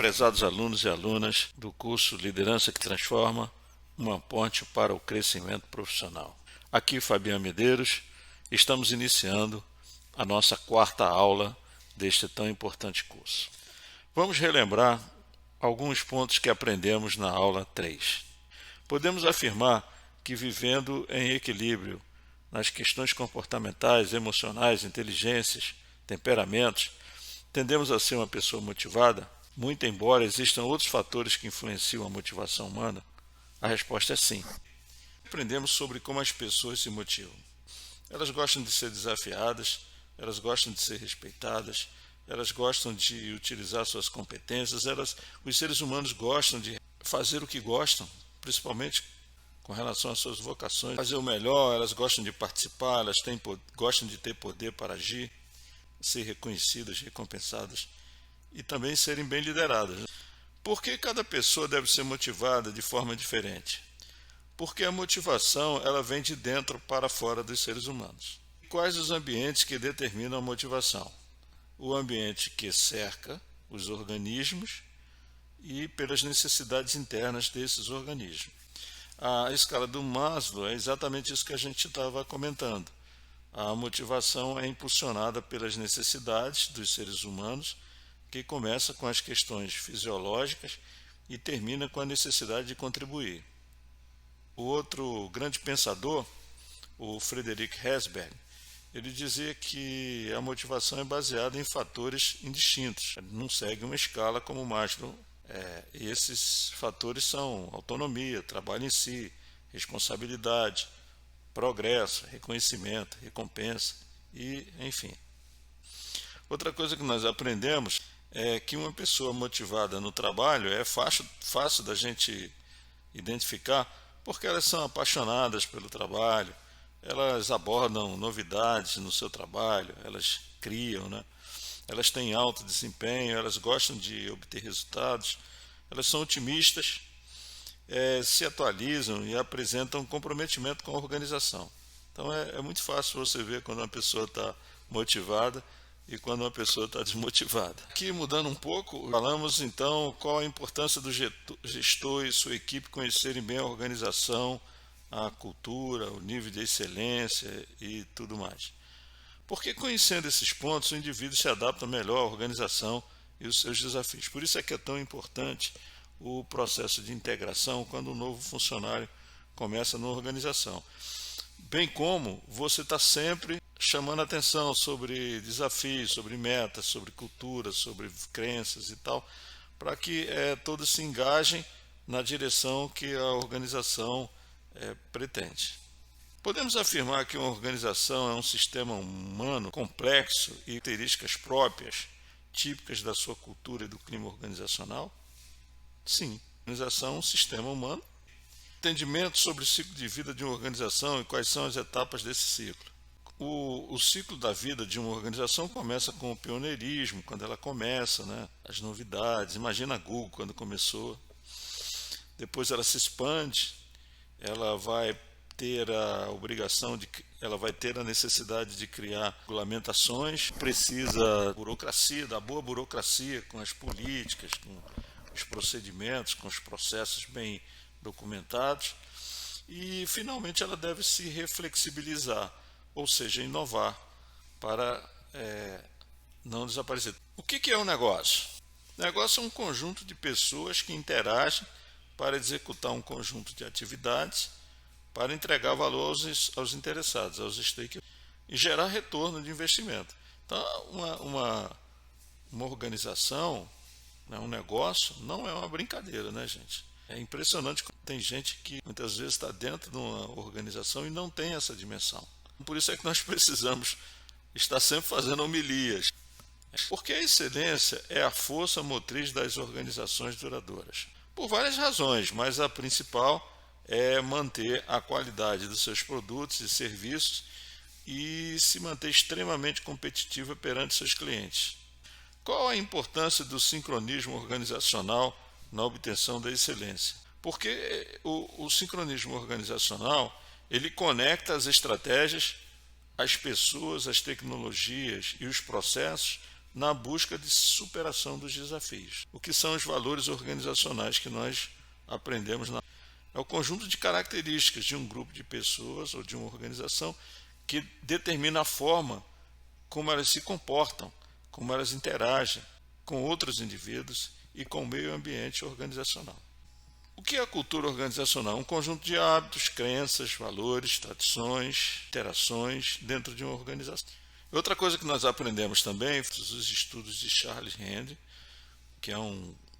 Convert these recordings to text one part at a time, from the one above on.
prezados alunos e alunas do curso Liderança que Transforma, uma ponte para o crescimento profissional. Aqui Fabiano Medeiros, estamos iniciando a nossa quarta aula deste tão importante curso. Vamos relembrar alguns pontos que aprendemos na aula 3. Podemos afirmar que vivendo em equilíbrio nas questões comportamentais, emocionais, inteligências, temperamentos, tendemos a ser uma pessoa motivada? Muito embora existam outros fatores que influenciam a motivação humana, a resposta é sim. Aprendemos sobre como as pessoas se motivam. Elas gostam de ser desafiadas, elas gostam de ser respeitadas, elas gostam de utilizar suas competências, os seres humanos gostam de fazer o que gostam, principalmente com relação às suas vocações, fazer o melhor, elas gostam de participar, gostam de ter poder para agir, ser reconhecidas, recompensadas e também serem bem lideradas. Por que cada pessoa deve ser motivada de forma diferente? Porque a motivação ela vem de dentro para fora dos seres humanos. Quais os ambientes que determinam a motivação? O ambiente que cerca os organismos e pelas necessidades internas desses organismos. A escala do Maslow é exatamente isso que a gente estava comentando. A motivação é impulsionada pelas necessidades dos seres humanos, que começa com as questões fisiológicas e termina com a necessidade de contribuir. O outro grande pensador, o Frederick Herzberg, ele dizia que a motivação é baseada em fatores indistintos, não segue uma escala como o Maslow. E esses fatores são autonomia, trabalho em si, responsabilidade, progresso, reconhecimento, recompensa e enfim. Outra coisa que nós aprendemos é que uma pessoa motivada no trabalho é fácil da gente identificar porque elas são apaixonadas pelo trabalho, elas abordam novidades no seu trabalho, elas criam, né? Elas têm alto desempenho, elas gostam de obter resultados, elas são otimistas, se atualizam e apresentam comprometimento com a organização. Então é muito fácil você ver quando uma pessoa está motivada e quando uma pessoa está desmotivada. Aqui, mudando um pouco, falamos então qual a importância do gestor e sua equipe conhecerem bem a organização, a cultura, o nível de excelência e tudo mais. Porque conhecendo esses pontos, o indivíduo se adapta melhor à organização e os seus desafios. Por isso é que é tão importante o processo de integração quando um novo funcionário começa na organização. Bem como você está sempre chamando atenção sobre desafios, sobre metas, sobre cultura, sobre crenças e tal, para que todos se engajem na direção que a organização pretende. Podemos afirmar que uma organização é um sistema humano complexo e características próprias, típicas da sua cultura e do clima organizacional? Sim, a organização é um sistema humano. Entendimento sobre o ciclo de vida de uma organização e quais são as etapas desse ciclo. O ciclo da vida de uma organização começa com o pioneirismo, quando ela começa, né? As novidades. Imagina a Google quando começou. Depois ela se expande, ela vai ter ela vai ter a necessidade de criar regulamentações, precisa da boa burocracia com as políticas, com os procedimentos, com os processos bem documentados e finalmente ela deve se reflexibilizar, ou seja, inovar para não desaparecer. O que é um negócio? Negócio é um conjunto de pessoas que interagem para executar um conjunto de atividades para entregar valor aos interessados, aos stakeholders, e gerar retorno de investimento. Então, uma organização, né, um negócio, não é uma brincadeira, né, gente? É impressionante como tem gente que muitas vezes está dentro de uma organização e não tem essa dimensão. Por isso é que nós precisamos estar sempre fazendo homilias. Porque a excelência é a força motriz das organizações duradouras. Por várias razões, mas a principal é manter a qualidade dos seus produtos e serviços e se manter extremamente competitiva perante seus clientes. Qual a importância do sincronismo organizacional na obtenção da excelência? Porque o sincronismo organizacional ele conecta as estratégias, as pessoas, as tecnologias e os processos na busca de superação dos desafios. O que são os valores organizacionais que nós aprendemos é o conjunto de características de um grupo de pessoas ou de uma organização que determina a forma como elas se comportam, como elas interagem com outros indivíduos e com o meio ambiente organizacional. O que é a cultura organizacional? Um conjunto de hábitos, crenças, valores, tradições, interações dentro de uma organização. Outra coisa que nós aprendemos também, os estudos de Charles Rand, que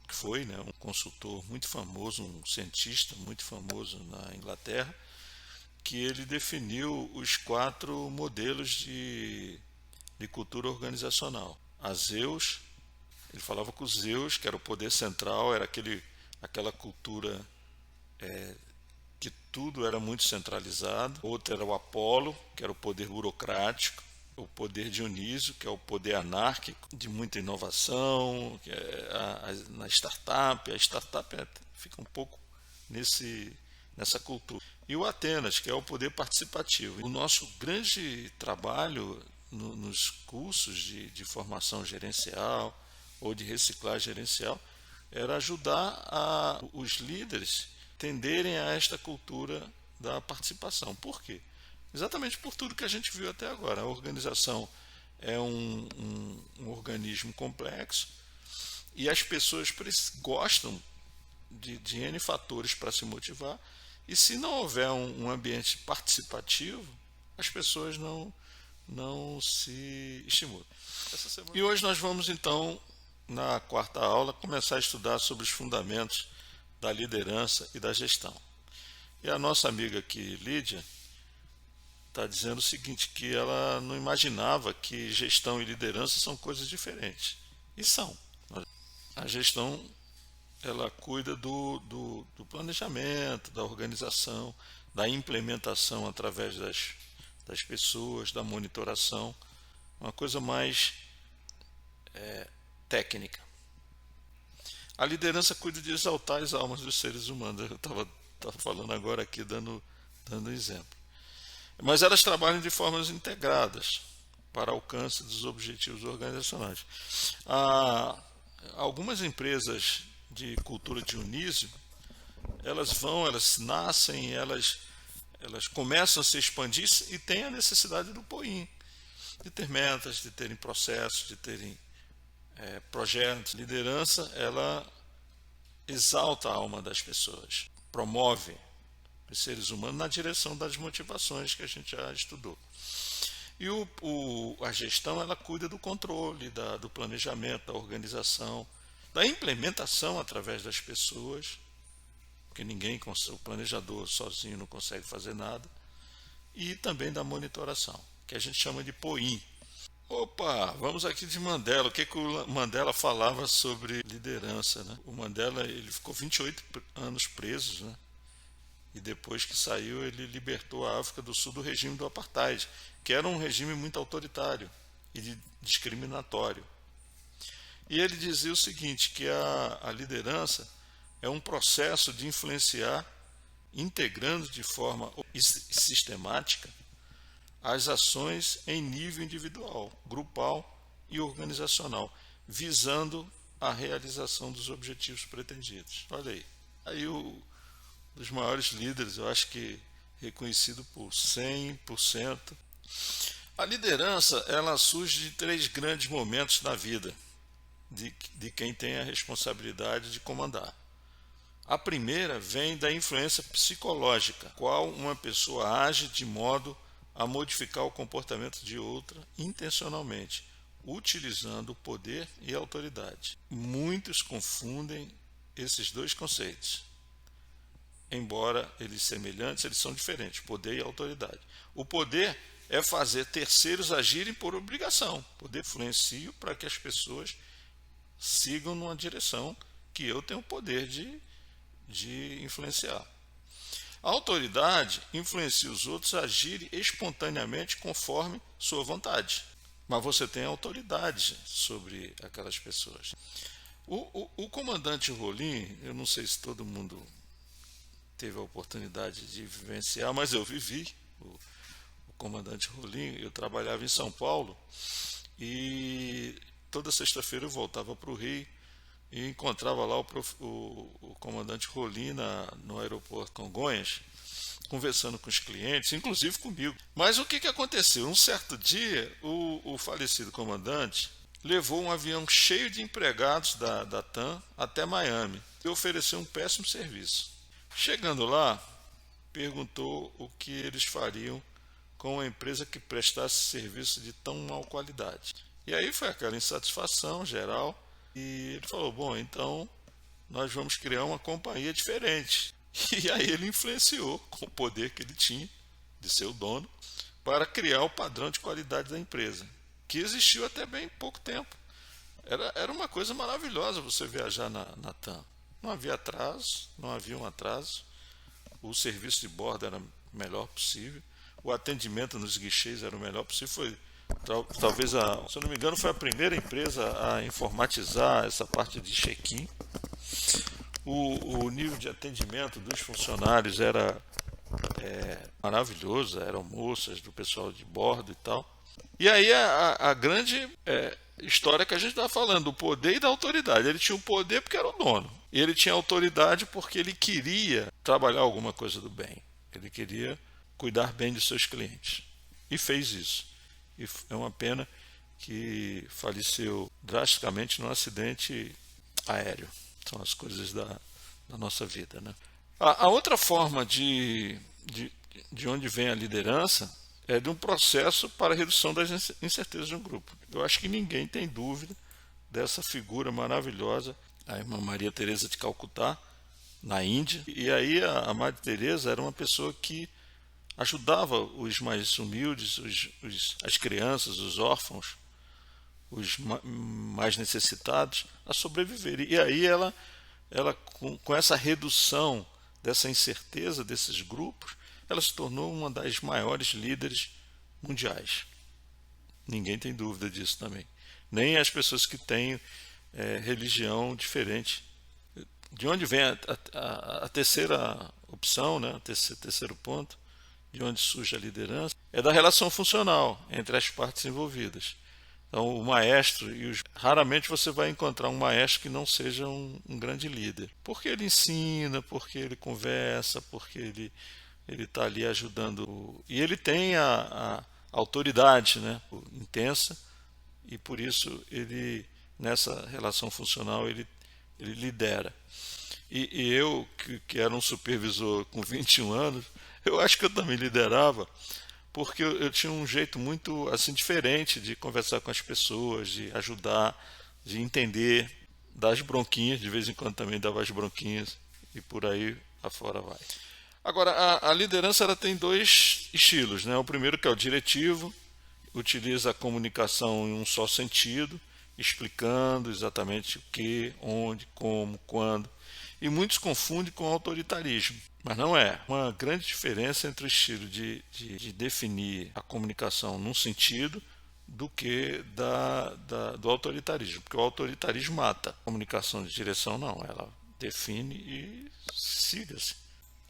foi um consultor muito famoso, um cientista muito famoso na Inglaterra, que ele definiu os 4 modelos de cultura organizacional. A Zeus, ele falava que o Zeus, que era o poder central, era aquela cultura que tudo era muito centralizado. Outro era o Apolo, que era o poder burocrático. O poder Dionísio, que é o poder anárquico, de muita inovação, que é na startup. A startup fica um pouco nessa cultura. E o Atenas, que é o poder participativo. O nosso grande trabalho nos cursos de formação gerencial ou de reciclagem gerencial era ajudar os líderes tenderem a esta cultura da participação. Por quê? Exatamente por tudo que a gente viu até agora. A organização é um organismo complexo e as pessoas gostam de N fatores para se motivar, e se não houver um ambiente participativo, as pessoas não se estimulam. E hoje nós vamos então, na 4ª aula, começar a estudar sobre os fundamentos da liderança e da gestão. E a nossa amiga aqui, Lídia, está dizendo o seguinte, que ela não imaginava que gestão e liderança são coisas diferentes. E são. A gestão, ela cuida do planejamento, da organização, da implementação através das pessoas, da monitoração, uma coisa mais técnica. A liderança cuida de exaltar as almas dos seres humanos. Eu estava falando agora aqui, dando exemplo. Mas elas trabalham de formas integradas para alcance dos objetivos organizacionais. Algumas empresas de cultura Dionísio, elas nascem, elas começam a se expandir e têm a necessidade do POIM, de ter metas, de terem processos, de terem projetos. A liderança, ela exalta a alma das pessoas, promove os seres humanos na direção das motivações que a gente já estudou. E a gestão, ela cuida do controle, do planejamento, da organização, da implementação através das pessoas, porque o planejador sozinho não consegue fazer nada, e também da monitoração, que a gente chama de POIM. Opa, vamos aqui de Mandela. O que o Mandela falava sobre liderança, né? O Mandela, ele ficou 28 anos preso, né? E depois que saiu, ele libertou a África do Sul do regime do Apartheid, que era um regime muito autoritário e discriminatório. E ele dizia o seguinte, que a liderança é um processo de influenciar, integrando de forma sistemática as ações em nível individual, grupal e organizacional, visando a realização dos objetivos pretendidos. Olha aí. Aí dos maiores líderes, eu acho que reconhecido por 100%. A liderança, ela surge de 3 grandes momentos na vida de quem tem a responsabilidade de comandar. A primeira vem da influência psicológica, qual uma pessoa age de modo a modificar o comportamento de outra intencionalmente, utilizando o poder e a autoridade. Muitos confundem esses 2 conceitos. Embora eles semelhantes, eles são diferentes, poder e autoridade. O poder é fazer terceiros agirem por obrigação. Poder influencia para que as pessoas sigam numa direção que eu tenho o poder de influenciar. A autoridade influencia os outros a agirem espontaneamente conforme sua vontade. Mas você tem autoridade sobre aquelas pessoas. O comandante Rolim, eu não sei se todo mundo teve a oportunidade de vivenciar, mas eu vivi o comandante Rolim. Eu trabalhava em São Paulo e toda sexta-feira eu voltava para o Rio e encontrava lá o comandante Rolim no aeroporto Congonhas, conversando com os clientes, inclusive comigo. Mas o que aconteceu? Um certo dia, o falecido comandante levou um avião cheio de empregados da TAM até Miami e ofereceu um péssimo serviço. Chegando lá, perguntou o que eles fariam com uma empresa que prestasse serviço de tão má qualidade. E aí foi aquela insatisfação geral e ele falou, bom, então nós vamos criar uma companhia diferente. E aí ele influenciou, com o poder que ele tinha de ser o dono, para criar o padrão de qualidade da empresa, que existiu até bem pouco tempo. Era uma coisa maravilhosa você viajar na TAM. Não havia atraso, não havia um atraso, o serviço de bordo era o melhor possível, o atendimento nos guichês era o melhor possível. Foi talvez, se eu não me engano, foi a primeira empresa a informatizar essa parte de check-in. O nível de atendimento dos funcionários era maravilhoso, eram moças do pessoal de bordo e tal. E aí a grande história que a gente está falando, do poder e da autoridade. Ele tinha o poder porque era o dono. E ele tinha autoridade porque ele queria trabalhar alguma coisa do bem. Ele queria cuidar bem de seus clientes. E fez isso. E é uma pena que faleceu drasticamente num acidente aéreo. São as coisas da nossa vida, né? A outra forma de onde vem a liderança é de um processo para a redução das incertezas de um grupo. Eu acho que ninguém tem dúvida dessa figura maravilhosa, a irmã Maria Teresa de Calcutá, na Índia. E aí a Madre Teresa era uma pessoa que ajudava os mais humildes, as crianças, os órfãos, os mais necessitados a sobreviver. E aí ela com essa redução dessa incerteza desses grupos, ela se tornou uma das maiores líderes mundiais. Ninguém tem dúvida disso também. Nem as pessoas que têm religião diferente. De onde vem a terceira opção, né? Terceiro ponto, de onde surge a liderança, é da relação funcional entre as partes envolvidas. Então, o maestro, raramente você vai encontrar um maestro que não seja um grande líder. Porque ele ensina, porque ele conversa, porque ele está ali ajudando. E ele tem a autoridade, né, intensa, e por isso ele, nessa relação funcional, ele lidera. E eu, que era um supervisor com 21 anos, eu acho que eu também liderava, porque eu tinha um jeito muito assim diferente de conversar com as pessoas, de ajudar, de entender, dar as bronquinhas, de vez em quando também dava as bronquinhas, e por aí afora vai. Agora, a liderança ela tem dois estilos, né? O primeiro, que é o diretivo, utiliza a comunicação em um só sentido, explicando exatamente o que, onde, como, quando. E muitos confundem com autoritarismo, mas não é. Uma grande diferença entre o estilo de definir a comunicação num sentido do que do autoritarismo, porque o autoritarismo mata. A comunicação de direção não, ela define e siga-se.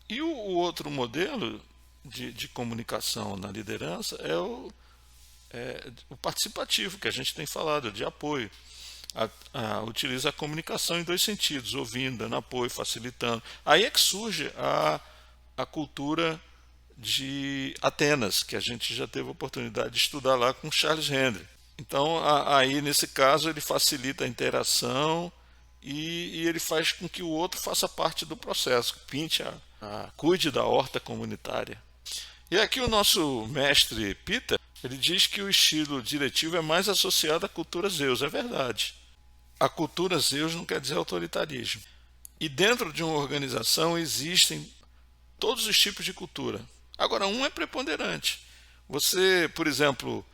E o outro modelo de comunicação na liderança é o participativo, que a gente tem falado, de apoio. Utiliza a comunicação em dois sentidos, ouvindo, dando apoio, facilitando. Aí é que surge a cultura de Atenas, que a gente já teve a oportunidade de estudar lá com Charles Hendry. Então, aí nesse caso, ele facilita a interação e ele faz com que o outro faça parte do processo, cuide da horta comunitária. E aqui o nosso mestre Peter, ele diz que o estilo diretivo é mais associado à cultura Zeus. É verdade. A cultura Zeus não quer dizer autoritarismo. E dentro de uma organização existem todos os tipos de cultura. Agora, um é preponderante. Você, por exemplo,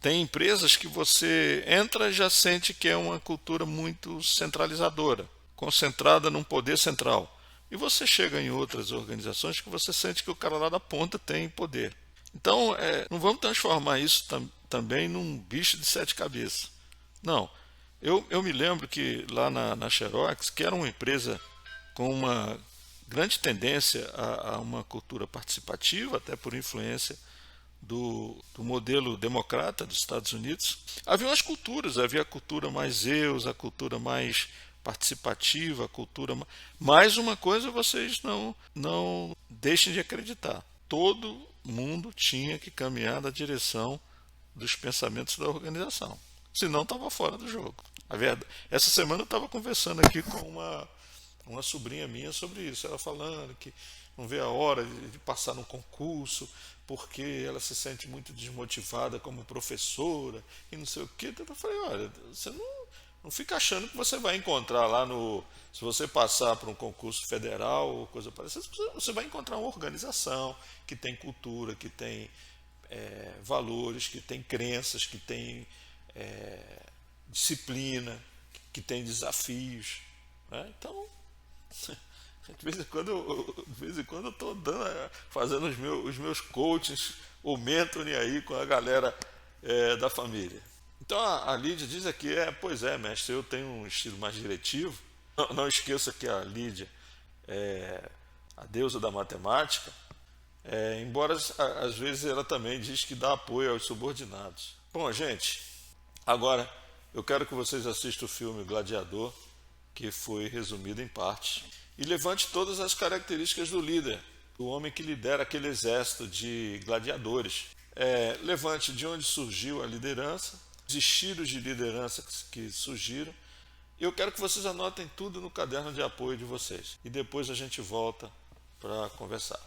tem empresas que você entra e já sente que é uma cultura muito centralizadora, concentrada num poder central. E você chega em outras organizações que você sente que o cara lá da ponta tem poder. Então, não vamos transformar isso também num bicho de 7 cabeças. Não. Eu me lembro que lá na Xerox, que era uma empresa com uma grande tendência a uma cultura participativa, até por influência do modelo democrata dos Estados Unidos, havia umas culturas, havia a cultura mais a cultura mais participativa, a cultura. Mais uma coisa vocês não deixem de acreditar. Todo mundo tinha que caminhar na direção dos pensamentos da organização. Senão estava fora do jogo. A verdade, essa semana eu estava conversando aqui com uma sobrinha minha sobre isso. Ela falando que não vê a hora de passar no concurso porque ela se sente muito desmotivada como professora e não sei o que. Eu falei, olha, você não fica achando que você vai encontrar lá no. Se você passar por um concurso federal ou coisa parecida, você vai encontrar uma organização que tem cultura, que tem valores, que tem crenças, que tem disciplina, que tem desafios. Né? Então, de vez em quando eu estou fazendo os meus coachings, o mentoring aí com a galera da família. Então a Lídia diz aqui, pois é, mestre, eu tenho um estilo mais diretivo. Não esqueça que a Lídia é a deusa da matemática, embora às vezes ela também diz que dá apoio aos subordinados. Bom, gente, agora eu quero que vocês assistam o filme Gladiador, que foi resumido em partes, e levante todas as características do líder, do homem que lidera aquele exército de gladiadores. Levante de onde surgiu a liderança, os estilos de liderança que surgiram. Eu quero que vocês anotem tudo no caderno de apoio de vocês. E depois a gente volta para conversar.